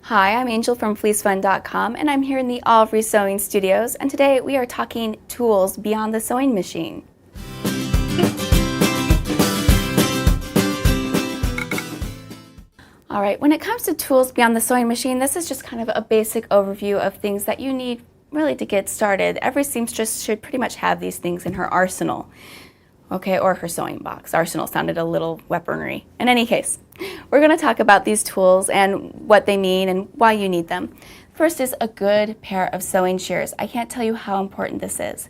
Hi, I'm Angel from fleecefun.com, and I'm here in the AllFreeSewing studios, and today we are talking tools beyond the sewing machine. Alright, when it comes to tools beyond the sewing machine, this is just kind of a basic overview of things that you need really to get started. Every seamstress should pretty much have these things in her arsenal. Okay, or her sewing box. Arsenal sounded a little weaponry. In any case, we're going to talk about these tools and what they mean and why you need them. First is a good pair of sewing shears. I can't tell you how important this is.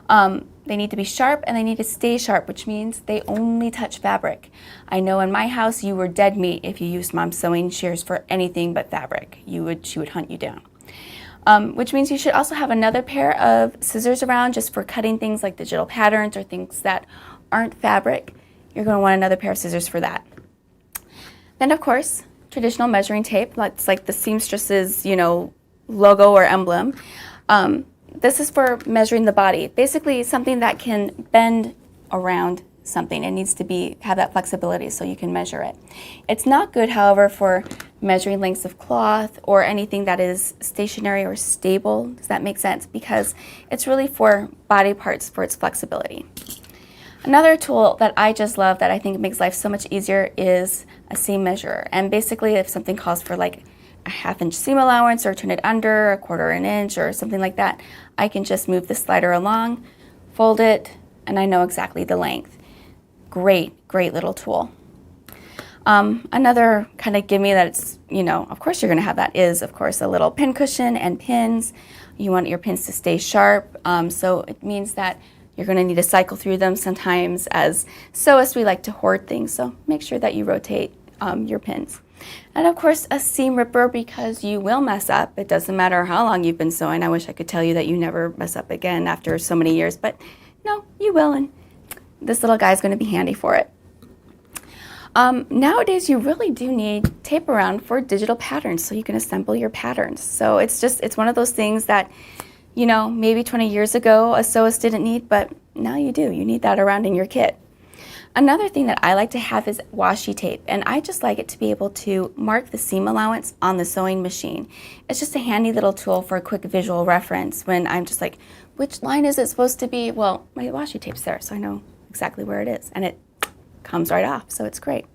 They need to be sharp and they need to stay sharp, which means they only touch fabric. I know in my house you were dead meat if you used Mom's sewing shears for anything but fabric. She would hunt you down. Which means you should also have another pair of scissors around just for cutting things like digital patterns or things that aren't fabric. You're going to want another pair of scissors for that. Then of course, traditional measuring tape. That's like the seamstress's, logo or emblem. This is for measuring the body. Basically something that can bend around something. It needs to have that flexibility so you can measure it. It's not good, however, for measuring lengths of cloth or anything that is stationary or stable. Does that make sense? Because it's really for body parts for its flexibility. Another tool that I just love that I think makes life so much easier is a seam measurer. And basically if something calls for like a 1/2 inch seam allowance or turn it under 1/4 inch or something like that, I can just move the slider along, fold it, and I know exactly the length. Great little tool. Another kind of gimme that's, of course you're going to have that is, of course, a little pin cushion and pins. You want your pins to stay sharp, so it means that you're going to need to cycle through them. Sometimes as sewists we like to hoard things, so make sure that you rotate your pins. And of course a seam ripper, because you will mess up. It doesn't matter how long you've been sewing. I wish I could tell you that you never mess up again after so many years, but no, you will, and this little guy is going to be handy for it. Nowadays you really do need tape around for digital patterns so you can assemble your patterns. So it's one of those things that, maybe 20 years ago a sewist didn't need, but now you do. You need that around in your kit. Another thing that I like to have is washi tape, and I just like it to be able to mark the seam allowance on the sewing machine. It's just a handy little tool for a quick visual reference when I'm just like, which line is it supposed to be? Well, my washi tape's there, so I know exactly where it is, and it comes right off, so it's great.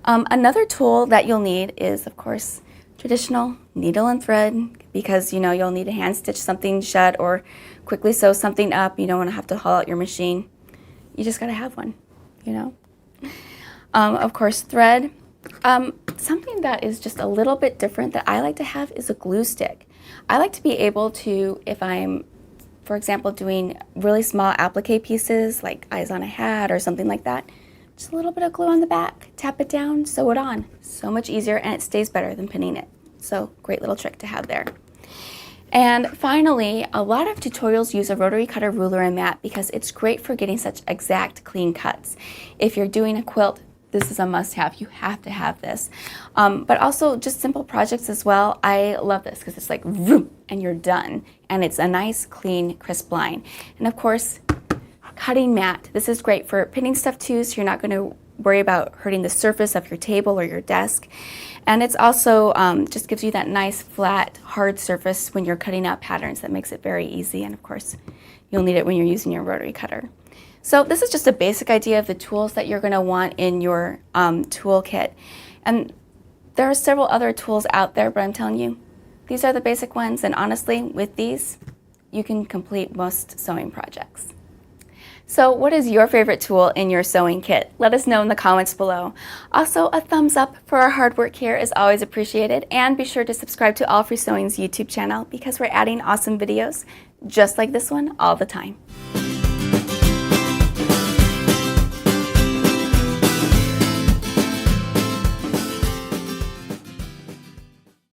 Another tool that you'll need is, of course, traditional needle and thread, because you'll need to hand stitch something shut or quickly sew something up. You don't want to have to haul out your machine. You just got to have one, Of course, thread. Something that is just a little bit different that I like to have is a glue stick. I like to be able to, if I'm, for example, doing really small applique pieces like eyes on a hat or something like that, just a little bit of glue on the back, tap it down, sew it on. So much easier, and it stays better than pinning it. So great little trick to have there. And finally, a lot of tutorials use a rotary cutter, ruler, and mat because it's great for getting such exact, clean cuts. If you're doing a quilt, this is a must-have. You have to have this. But also just simple projects as well. I love this because it's like vroom, and you're done. And it's a nice, clean, crisp line. And of course, cutting mat. This is great for pinning stuff too, so you're not going to worry about hurting the surface of your table or your desk. And it's also just gives you that nice, flat, hard surface when you're cutting out patterns. That makes it very easy. And of course, you'll need it when you're using your rotary cutter. So this is just a basic idea of the tools that you're going to want in your toolkit. And there are several other tools out there, but I'm telling you, these are the basic ones. And honestly, with these, you can complete most sewing projects. So what is your favorite tool in your sewing kit? Let us know in the comments below. Also, a thumbs up for our hard work here is always appreciated. And be sure to subscribe to AllFreeSewing's YouTube channel because we're adding awesome videos just like this one all the time.